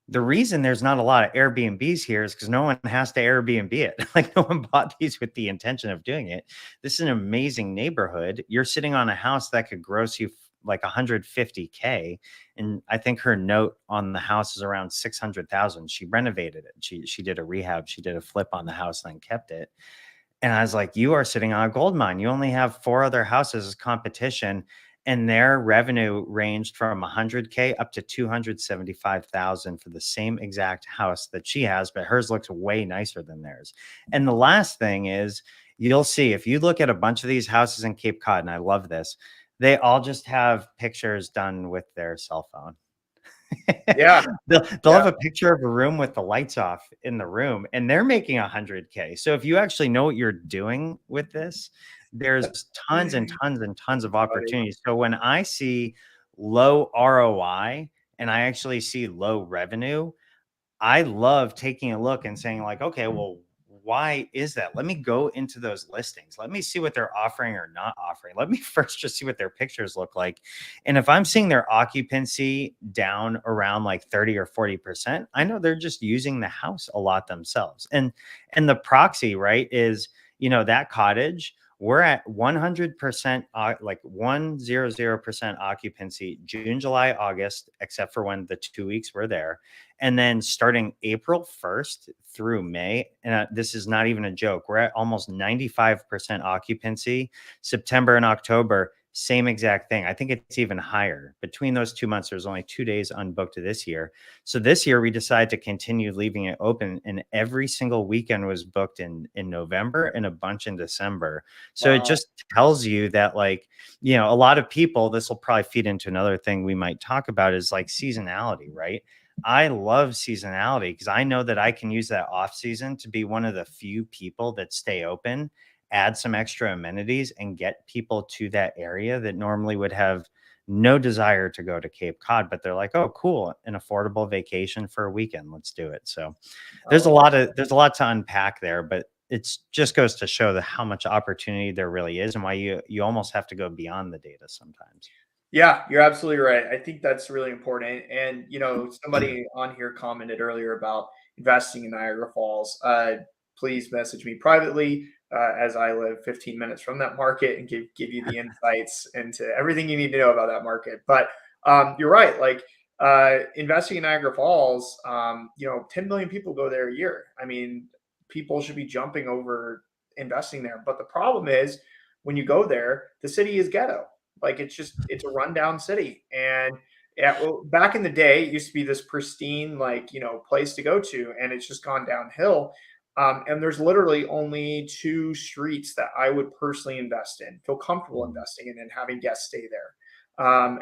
Speaker 2: the reason there's not a lot of Airbnbs here is because no one has to Airbnb it. Like, no one bought these with the intention of doing it. This is an amazing neighborhood. You're sitting on a house that could gross you like 150K. And I think her note on the house is around 600,000. She renovated it. She did a rehab. She did a flip on the house and then kept it. And I was like, you are sitting on a gold mine. You only have 4 other houses as competition. and their revenue ranged from 100K up to 275,000 for the same exact house that she has, but hers looks way nicer than theirs. And the last thing is, you'll see if you look at a bunch of these houses in Cape Cod, and I love this, they all just have pictures done with their cell phone.
Speaker 1: Yeah,
Speaker 2: They'll
Speaker 1: yeah.
Speaker 2: have a picture of a room with the lights off in the room, and they're making 100K. So if you actually know what you're doing with this, there's tons and tons and tons of
Speaker 1: That's funny.
Speaker 2: opportunities. So when I see low ROI and I actually see low revenue, I love taking a look and saying like, okay, well, why is that? Let me go into those listings. Let me see what they're offering or not offering. Let me first just see what their pictures look like. And if I'm seeing their occupancy down around like 30 or 40%, I know they're just using the house a lot themselves. And the proxy, right, is, that cottage, we're at 100%, like 100% occupancy June, July, August, except for when the 2 weeks we're there. And then starting April 1st through May, and this is not even a joke, we're at almost 95% occupancy. September and October, same exact thing. I think it's even higher. Between those 2 months, there's only 2 days unbooked this year. So this year we decided to continue leaving it open, and every single weekend was booked in November and a bunch in December. So it
Speaker 1: Wow.
Speaker 2: just tells you that, like, a lot of people, this will probably feed into another thing we might talk about, is like seasonality, right? I love seasonality because I know that I can use that off season to be one of the few people that stay open, add some extra amenities, and get people to that area that normally would have no desire to go to Cape Cod, but they're like, "Oh, cool, an affordable vacation for a weekend. Let's do it." So
Speaker 1: I love
Speaker 2: there's a lot to unpack there, but it's just goes to show the how much opportunity there really is and why you almost have to go beyond the data sometimes.
Speaker 1: Yeah, you're absolutely right. I think that's really important. And, somebody on here commented earlier about investing in Niagara Falls. Please message me privately, as I live 15 minutes from that market and give you the insights into everything you need to know about that market. But you're right. Like, investing in Niagara Falls, 10 million people go there a year. I mean, people should be jumping over investing there. But the problem is, when you go there, the city is ghetto. Like, it's a rundown city. And yeah, well, back in the day, it used to be this pristine, like, place to go to, and it's just gone downhill. And there's literally only two streets that I would personally invest in, feel comfortable
Speaker 2: Mhm.
Speaker 1: investing in, and having guests stay there.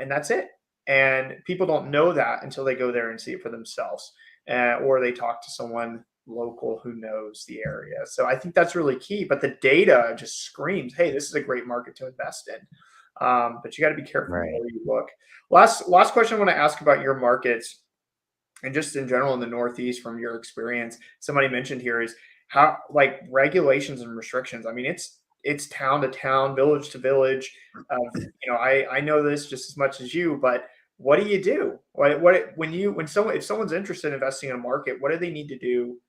Speaker 1: And that's it. And people don't know that until they go there and see it for themselves, or they talk to someone local who knows the area. So I think that's really key. But the data just screams, "Hey, this is a great market to invest in." But you got to be careful
Speaker 2: Right.
Speaker 1: where you look. Last question I want to ask about your markets and just in general in the Northeast from your experience. Somebody mentioned here is how, like, regulations and restrictions. I mean, it's town to town, village to village. I know this just as much as you, but what do you do? When someone, if someone's interested in investing in a market, what do they need to do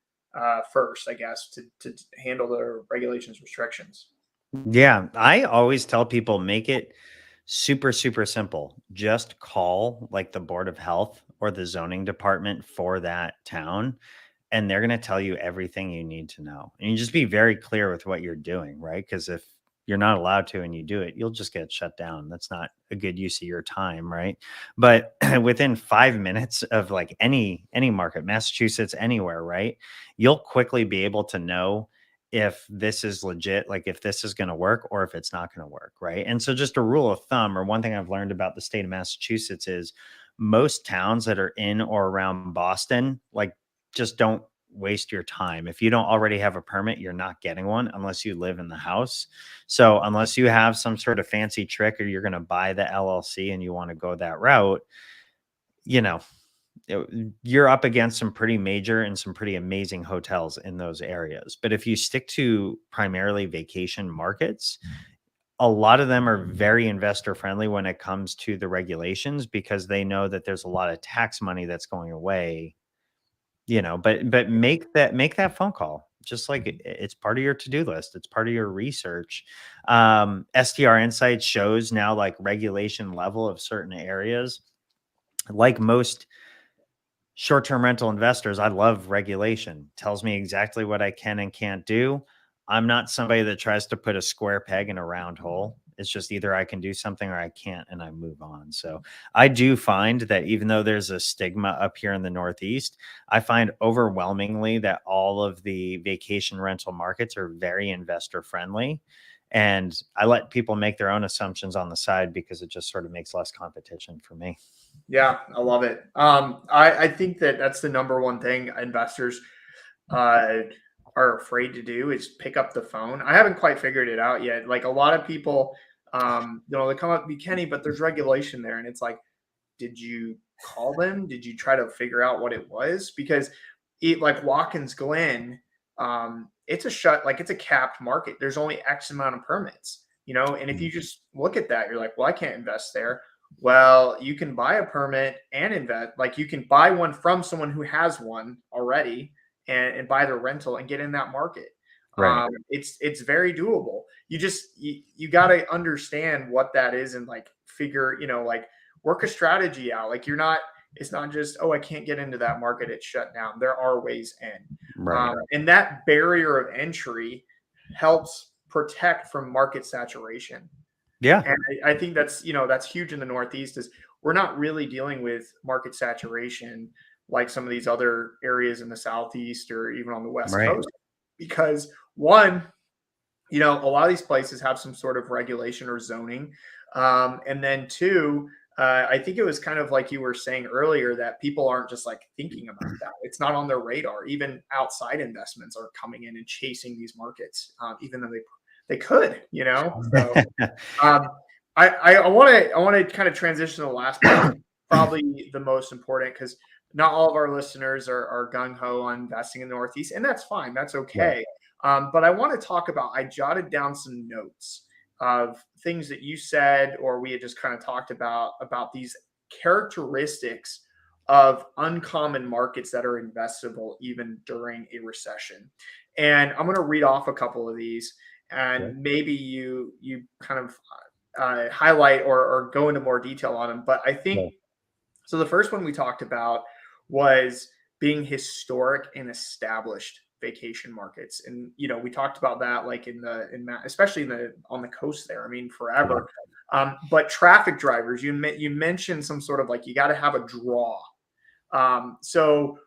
Speaker 1: first? I guess to handle their regulations restrictions.
Speaker 2: Yeah, I always tell people make it super, super simple. Just call like the Board of Health or the zoning department for that town, and they're going to tell you everything you need to know. And you just be very clear with what you're doing, right? Because if you're not allowed to and you do it, you'll just get shut down. That's not a good use of your time, right? But within 5 minutes of like any market, Massachusetts, anywhere, right? You'll quickly be able to know if this is legit, like if this is going to work or if it's not going to work, right? And so just a rule of thumb, or one thing I've learned about the state of Massachusetts, is most towns that are in or around Boston, like, just don't waste your time. If you don't already have a permit, you're not getting one unless you live in the house. So unless you have some sort of fancy trick or you're going to buy the LLC and you want to go that route, you know, you're up against some pretty major and some pretty amazing hotels in those areas. But if you stick to primarily vacation markets, a lot of them are very investor friendly when it comes to the regulations because they know that there's a lot of tax money that's going away, but make that phone call. Just like it's part of your to-do list. It's part of your research. STR Insights shows now like regulation level of certain areas. Like most short-term rental investors, I love regulation. Tells me exactly what I can and can't do. I'm not somebody that tries to put a square peg in a round hole. It's just either I can do something or I can't, and I move on. So I do find that even though there's a stigma up here in the Northeast, I find overwhelmingly that all of the vacation rental markets are very investor friendly. And I let people make their own assumptions on the side because it just sort of makes less competition for me.
Speaker 1: Yeah, I love it. I think that that's the number one thing investors uh, are afraid to do is pick up the phone. I haven't quite figured it out yet. Like a lot of people, they come up to me, Kenny, but there's regulation there, and it's like, did you call them? Did you try to figure out what it was? Because like Watkins Glen, it's a like it's a capped market. There's only X amount of permits, and if you just look at that, you're like, well, I can't invest there. Well, you can buy a permit and invest. Like you can buy one from someone who has one already and buy their rental and get in that market.
Speaker 2: Right.
Speaker 1: It's very doable. You got to understand what that is and like figure, like work a strategy out. Like it's not just, oh, I can't get into that market. It's shut down. There are ways in.
Speaker 2: Right.
Speaker 1: And that barrier of entry helps protect from market saturation.
Speaker 2: Yeah.
Speaker 1: And I think that's huge in the Northeast is we're not really dealing with market saturation like some of these other areas in the Southeast or even on the West
Speaker 2: Right.
Speaker 1: Coast. Because one, a lot of these places have some sort of regulation or zoning. And then two, I think it was kind of like you were saying earlier that people aren't just like thinking about that. It's not on their radar. Even outside investments are coming in and chasing these markets, even though they could, So um, I want to kind of transition to the last part, probably the most important because not all of our listeners are gung ho on investing in the Northeast, and that's fine. That's
Speaker 2: Right.
Speaker 1: okay. But I want to talk about. I jotted down some notes of things that you said or we had just kind of talked about these characteristics of uncommon markets that are investable even during a recession. And I'm going to read off a couple of these,
Speaker 2: Okay.
Speaker 1: and maybe you kind of highlight or go into more detail on them. But I think
Speaker 2: Yeah.
Speaker 1: so. The first one we talked about was being historic and established vacation markets, and we talked about that like especially on the coast there. I mean,
Speaker 2: Yeah.
Speaker 1: forever. But traffic drivers, you mentioned some sort of like you got to have a draw. So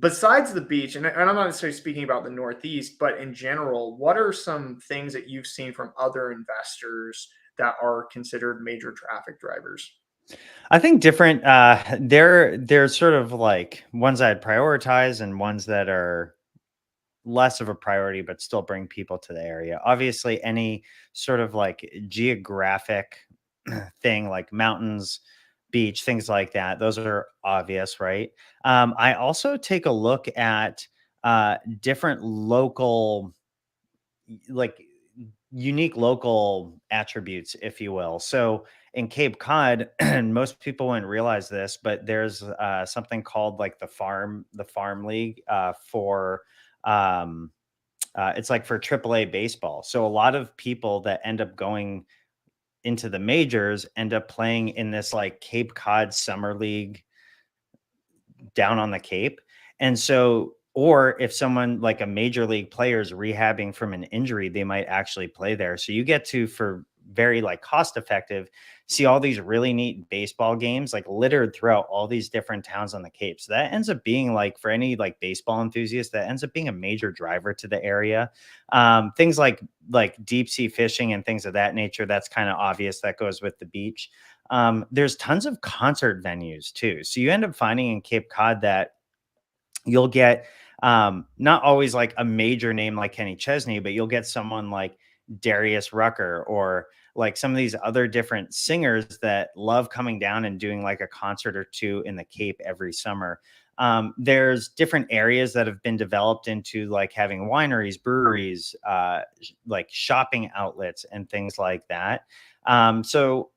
Speaker 1: besides the beach, and I'm not necessarily speaking about the Northeast, but in general, what are some things that you've seen from other investors that are considered major traffic drivers?
Speaker 2: I think different there's sort of like ones I'd prioritize and ones that are less of a priority but still bring people to the area. Obviously, any sort of like geographic thing like mountains, beach, things like that, those are obvious, right? I also take a look at different local like unique local attributes, if you will. So in Cape Cod, and most people wouldn't realize this, but there's something called like the farm league for um, it's like for AAA baseball. So a lot of people that end up going into the majors end up playing in this like Cape Cod summer league down on the Cape. And so, or if someone like a major league player is rehabbing from an injury, they might actually play there. So you get to, for very like cost effective, see all these really neat baseball games like littered throughout all these different towns on the Cape. So that ends up being like for any like baseball enthusiast, that ends up being a major driver to the area. Things like deep sea fishing and things of that nature. That's kind of obvious. That goes with the beach. There's tons of concert venues too. So you end up finding in Cape Cod that you'll get not always like a major name like Kenny Chesney, but you'll get someone like Darius Rucker or like some of these other different singers that love coming down and doing like a concert or two in the Cape every summer. There's different areas that have been developed into like having wineries, breweries, like shopping outlets and things like that. So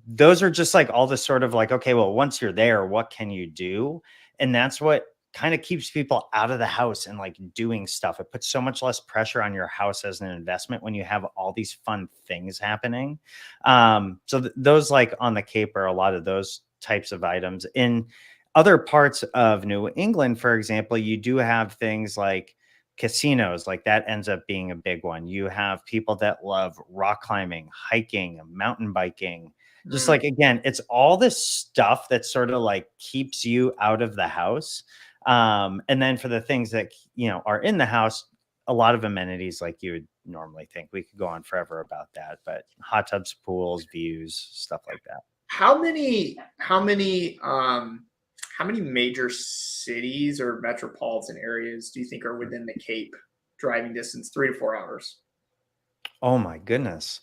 Speaker 2: those are just like all the sort of like, okay, well, once you're there, what can you do? And that's what kind of keeps people out of the house and like doing stuff. It puts so much less pressure on your house as an investment when you have all these fun things happening. So those like on the Cape are a lot of those types of items. In other parts of New England, for example, you do have things like casinos, like that ends up being a big one. You have people that love rock climbing, hiking, mountain biking. Just
Speaker 1: Mm.
Speaker 2: like, again, it's all this stuff that sort of like keeps you out of the house. And then for the things that, are in the house, a lot of amenities like you would normally think. We could go on forever about that, but hot tubs, pools, views, stuff like that.
Speaker 1: How many major cities or metropolitan areas do you think are within the Cape driving distance, 3 to 4 hours?
Speaker 2: Oh my goodness.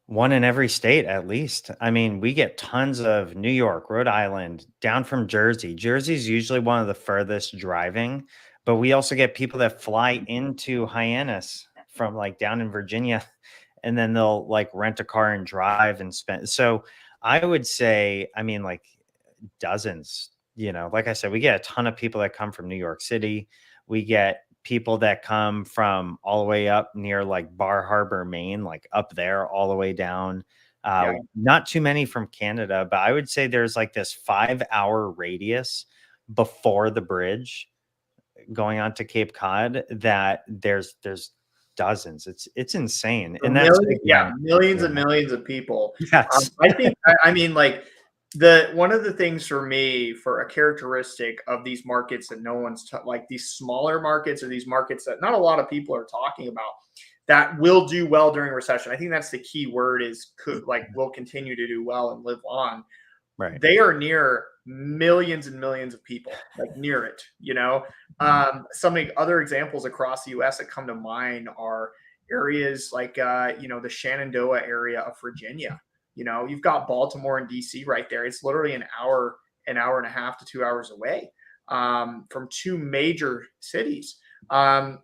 Speaker 2: One in every state, at least. I mean, we get tons of New York, Rhode Island, down from Jersey. Jersey's usually one of the furthest driving, but we also get people that fly into Hyannis from like down in Virginia, and then they'll like rent a car and drive and spend. So I would say, I mean, like dozens, like I said, we get a ton of people that come from New York City. We get people that come from all the way up near like Bar Harbor, Maine, like up there all the way down.
Speaker 1: Yeah.
Speaker 2: Not too many from Canada, but I would say there's like this 5 hour radius before the bridge going on to Cape Cod that there's dozens. It's insane.
Speaker 1: A
Speaker 2: And that's
Speaker 1: million, yeah,
Speaker 2: again,
Speaker 1: millions
Speaker 2: yeah.
Speaker 1: and millions of people.
Speaker 2: Yes.
Speaker 1: I think, I mean, like the one of the things for me, for a characteristic of these markets that no one's like these smaller markets or these markets that not a lot of people are talking about that will do well during recession. I think that's the key word is could like will continue to do well and live on.
Speaker 2: Right.
Speaker 1: They are near millions and millions of people, like near it, Some other examples across the US that come to mind are areas like, the Shenandoah area of Virginia. You've got Baltimore and DC right there. It's literally an hour and a half to 2 hours away from two major cities. Even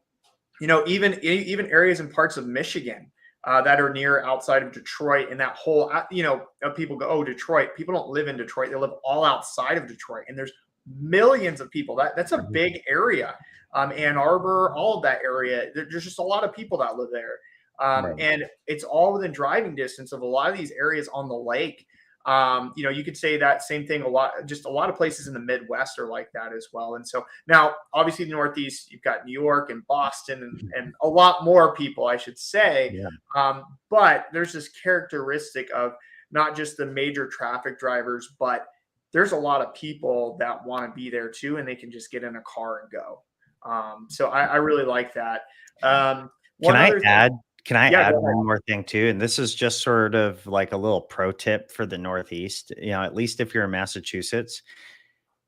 Speaker 1: areas and parts of Michigan that are near outside of Detroit, and that whole people go, oh, Detroit. People don't live in Detroit; they live all outside of Detroit, and there's millions of people. That's a big area. Ann Arbor, all of that area. There's just a lot of people that live there,
Speaker 2: Right.
Speaker 1: and it's all within driving distance of a lot of these areas on the lake. You could say that same thing just a lot of places in the Midwest are like that as well. And so now, obviously, the Northeast, you've got New York and Boston and a lot more people, I should say.
Speaker 2: Yeah.
Speaker 1: But there's this characteristic of not just the major traffic drivers, but there's a lot of people that want to be there too, and they can just get in a car and go. So I really like that.
Speaker 2: Can
Speaker 1: One
Speaker 2: I
Speaker 1: other thing,
Speaker 2: add can I
Speaker 1: yeah,
Speaker 2: add
Speaker 1: go ahead.
Speaker 2: one more thing too? And this is just sort of like a little pro tip for the Northeast, at least if you're in Massachusetts.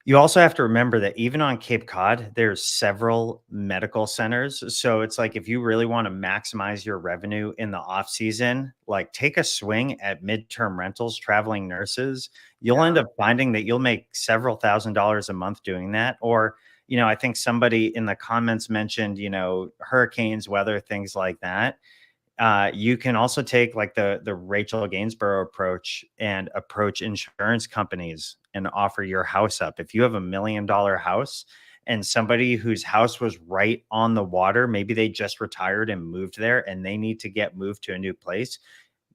Speaker 2: You also have to remember that even on Cape Cod, there's several medical centers. So it's like if you really want to maximize your revenue in the off season, like take a swing at midterm rentals, traveling nurses. You'll end
Speaker 1: Yeah.
Speaker 2: up finding that you'll make several $1,000s a month doing that. Or, I think somebody in the comments mentioned, hurricanes, weather, things like that. You can also take like the Rachel Gainsborough approach and approach insurance companies and offer your house up. If you have $1 million house and somebody whose house was right on the water, maybe they just retired and moved there and they need to get moved to a new place.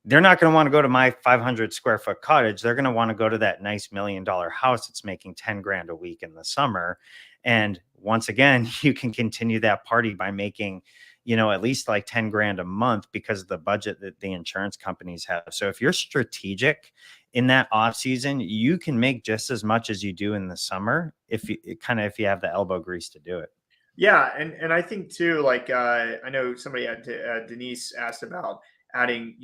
Speaker 2: They're not going to want to go to my 500 square foot cottage. They're going to want to go to that nice $1 million house that's making 10 grand a week in the summer. And once again, you can continue that party by making, at least like 10 grand a month because of the budget that the insurance companies have. So if you're strategic in that off season, you can make just as much as you do in the summer if you have the elbow grease to do it.
Speaker 1: Yeah, and I think too, like I know somebody Denise asked about adding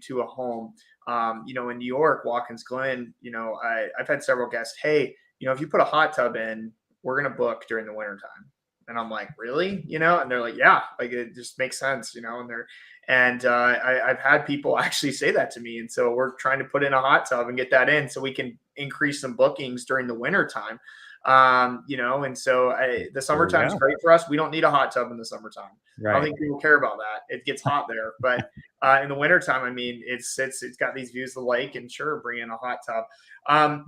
Speaker 1: to a home. In New York, Watkins Glen, I've had several guests. Hey, if you put a hot tub in, we're gonna book during the wintertime. And I'm like, really? And they're like, yeah, like it just makes sense, I've had people actually say that to me. And so we're trying to put in a hot tub and get that in so we can increase some bookings during the winter time. And so the summertime's great for us. We don't need a hot tub in the summertime. I don't
Speaker 2: Right.
Speaker 1: think people care about that. It gets hot there, but in the wintertime, I mean, it's got these views of the lake, and sure, bring in a hot tub.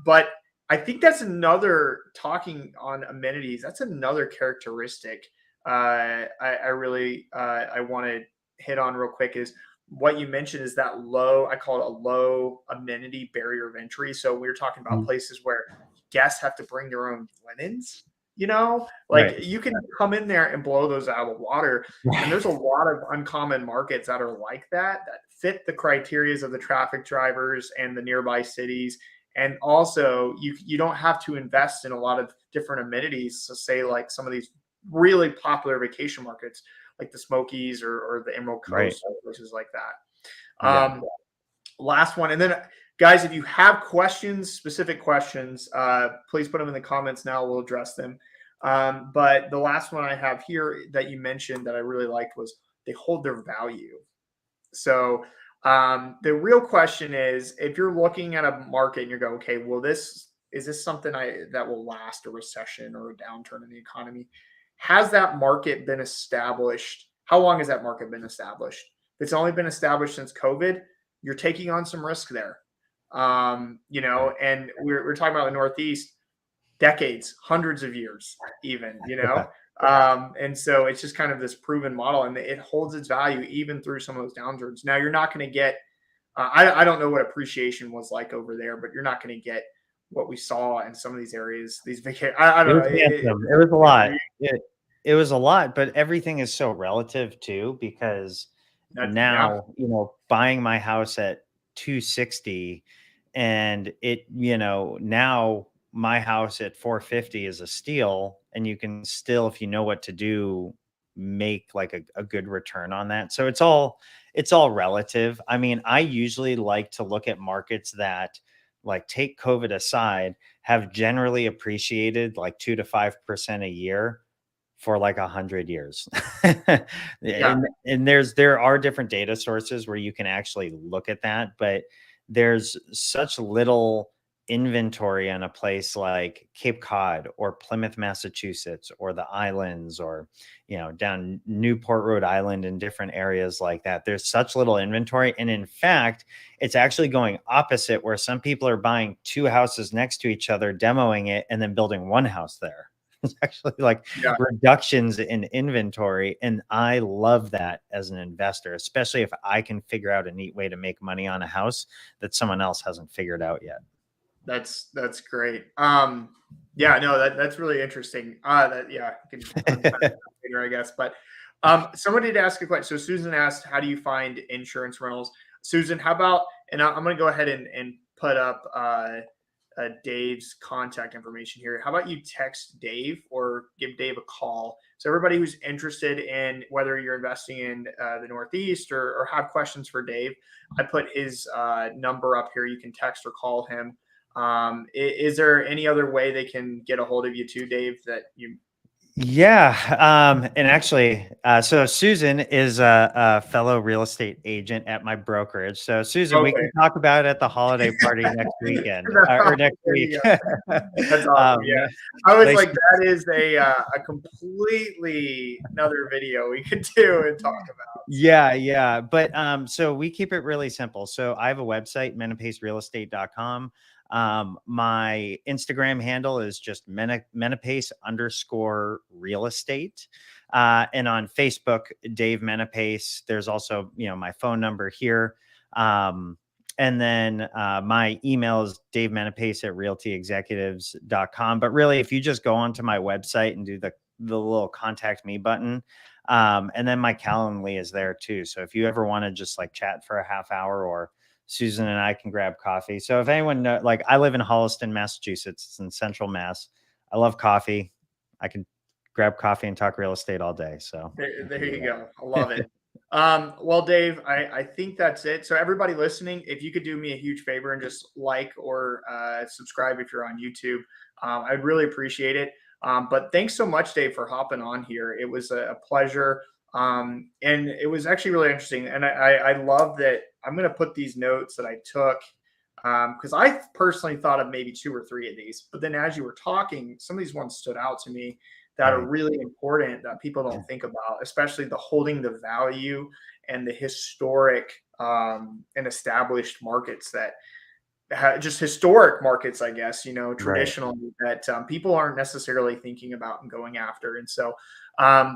Speaker 1: But I think that's another, talking on amenities. That's another characteristic I really I want to hit on real quick is what you mentioned is that low, I call it a low amenity barrier of entry. So we were talking about
Speaker 2: Mhm.
Speaker 1: places where guests have to bring their own linens,
Speaker 2: Right.
Speaker 1: Like you can come in there and blow those out of the water. And there's a lot of uncommon markets that are like that fit the criterias of the traffic drivers and the nearby cities. And also you don't have to invest in a lot of different amenities. So say like some of these really popular vacation markets like the Smokies or the Emerald
Speaker 2: Right.
Speaker 1: Coast, places like that.
Speaker 2: Yeah.
Speaker 1: Last one. And then guys, if you have questions, specific questions, please put them in the comments now. We'll address them. But the last one I have here that you mentioned that I really liked was they hold their value. So the real question is, if you're looking at a market and you're going, okay, well, is this something that will last a recession or a downturn in the economy? Has that market been established? How long has that market been established? If it's only been established since COVID, you're taking on some risk there. And we're talking about the Northeast, decades, hundreds of years, even, and so it's just kind of this proven model, and it holds its value even through some of those downturns. Now, you're not going to get, I don't know what appreciation was like over there, but you're not going to get what we saw in some of these areas. I don't know.
Speaker 2: It was a lot. It was a lot, but everything is so relative too, because now, buying my house at 260 and now my house at 450 is a steal, and you can still, if you know what to do, make like a good return on that. So it's all relative. I mean, I usually like to look at markets that, like, take COVID aside, have generally appreciated like 2 to 5% a year for like 100 years. And there are different data sources where you can actually look at that, but there's such little inventory on a place like Cape Cod or Plymouth, Massachusetts, or the islands, or down Newport, Rhode Island, and different areas like that. There's such little inventory, and in fact, it's actually going opposite, where some people are buying two houses next to each other, demoing it, and then building one house there. It's actually like reductions in inventory. And I love that as an investor, especially if I can figure out a neat way to make money on a house that someone else hasn't figured out yet.
Speaker 1: That's great. That's really interesting. I can unpack that later, I guess. But somebody did ask a question. So Susan asked, how do you find insurance rentals? Susan, how about, and I'm going to go ahead and put up Dave's contact information here. How about you text Dave or give Dave a call? So everybody who's interested in whether you're investing in the Northeast or have questions for Dave, I put his number up here. You can text or call him. Is there any other way they can get a hold of you too, Dave, that you?
Speaker 2: Yeah. And actually, so Susan is a fellow real estate agent at my brokerage. So Susan, we can talk about it at the holiday party next weekend or next week.
Speaker 1: That's awesome. Yeah. I was like, that is a completely another video we could do and talk about.
Speaker 2: Yeah. But so we keep it really simple. So I have a website, minipacerealestate.com. My Instagram handle is just Minipace _real estate. And on Facebook, Dave Menapace. There's also, my phone number here. And then my email is davemenapace@realtyexecutives.com. But really, if you just go onto my website and do the little contact me button, and then my Calendly is there too. So if you ever want to just like chat for a half hour, or Susan and I can grab coffee. So if anyone like, I live in Holliston, Massachusetts. It's in central Mass. I love coffee. I can grab coffee and talk real estate all day. So
Speaker 1: there you go. I love it. Well, Dave, I think that's it. So everybody listening, if you could do me a huge favor and just like or subscribe if you're on YouTube, I'd really appreciate it. But thanks so much, Dave, for hopping on here. It was a pleasure. And it was actually really interesting. And I love that. I'm going to put these notes that I took because I personally thought of maybe 2 or 3 of these. But then as you were talking, some of these ones stood out to me that are really important that people don't think about, especially the holding the value and the historic and established markets that just historic markets, I guess, traditional that people aren't necessarily thinking about and going after. And so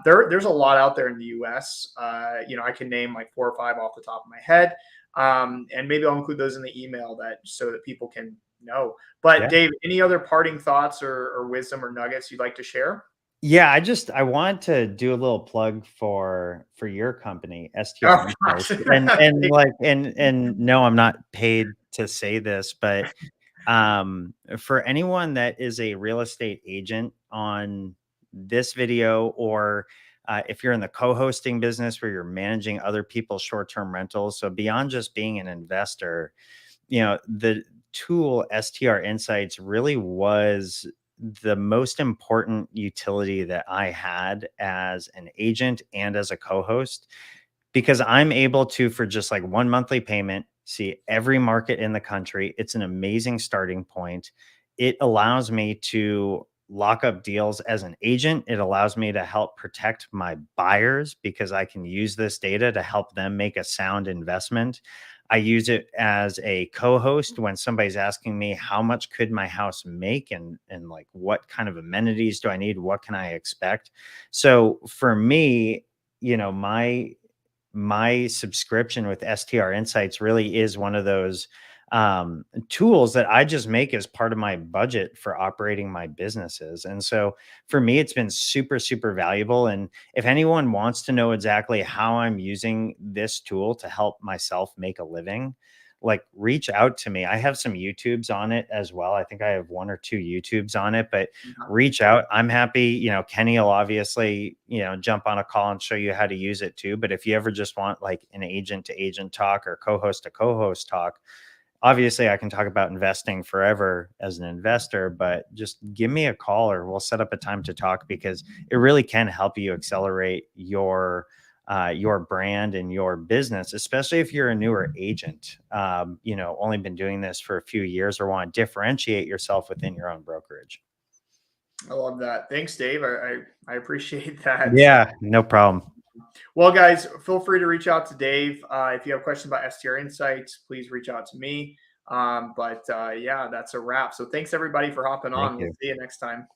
Speaker 1: there's a lot out there in the US. I can name like 4 or 5 off the top of my head. And maybe I'll include those in the email so that people can No. But
Speaker 2: Yeah.
Speaker 1: Dave, any other parting thoughts or wisdom or nuggets you'd like to share?
Speaker 2: Yeah, I want to do a little plug for your company, STR
Speaker 1: Of
Speaker 2: Insights.
Speaker 1: course.
Speaker 2: And like and no, I'm not paid to say this, but for anyone that is a real estate agent on this video, or if you're in the co-hosting business where you're managing other people's short-term rentals, so beyond just being an investor, the tool STR Insights really was the most important utility that I had as an agent and as a co-host, because I'm able to, for just like one monthly payment, see every market in the country. It's an amazing starting point. It allows me to lock up deals as an agent. It allows me to help protect my buyers because I can use this data to help them make a sound investment. I use it as a co-host when somebody's asking me how much could my house make, and like what kind of amenities do I need? What can I expect? So for me, my subscription with STR Insights really is one of those tools that I just make as part of my budget for operating my businesses. And so for me, it's been super, super valuable. And if anyone wants to know exactly how I'm using this tool to help myself make a living, like reach out to me. I have some YouTubes on it as well. I think I have one or two YouTubes on it, but reach out. I'm happy. Kenny will obviously, jump on a call and show you how to use it too. But if you ever just want like an agent to agent talk or co-host to co-host talk, obviously I can talk about investing forever as an investor, but just give me a call or we'll set up a time to talk, because it really can help you accelerate your brand and your business, especially if you're a newer agent, only been doing this for a few years or want to differentiate yourself within your own brokerage.
Speaker 1: I love that. Thanks, Dave. I appreciate that.
Speaker 2: Yeah, no problem.
Speaker 1: Well, guys, feel free to reach out to Dave. If you have questions about STR Insights, please reach out to me. Yeah, that's a wrap. So thanks everybody for hopping
Speaker 2: Thank
Speaker 1: on. We'll
Speaker 2: you.
Speaker 1: see you next time.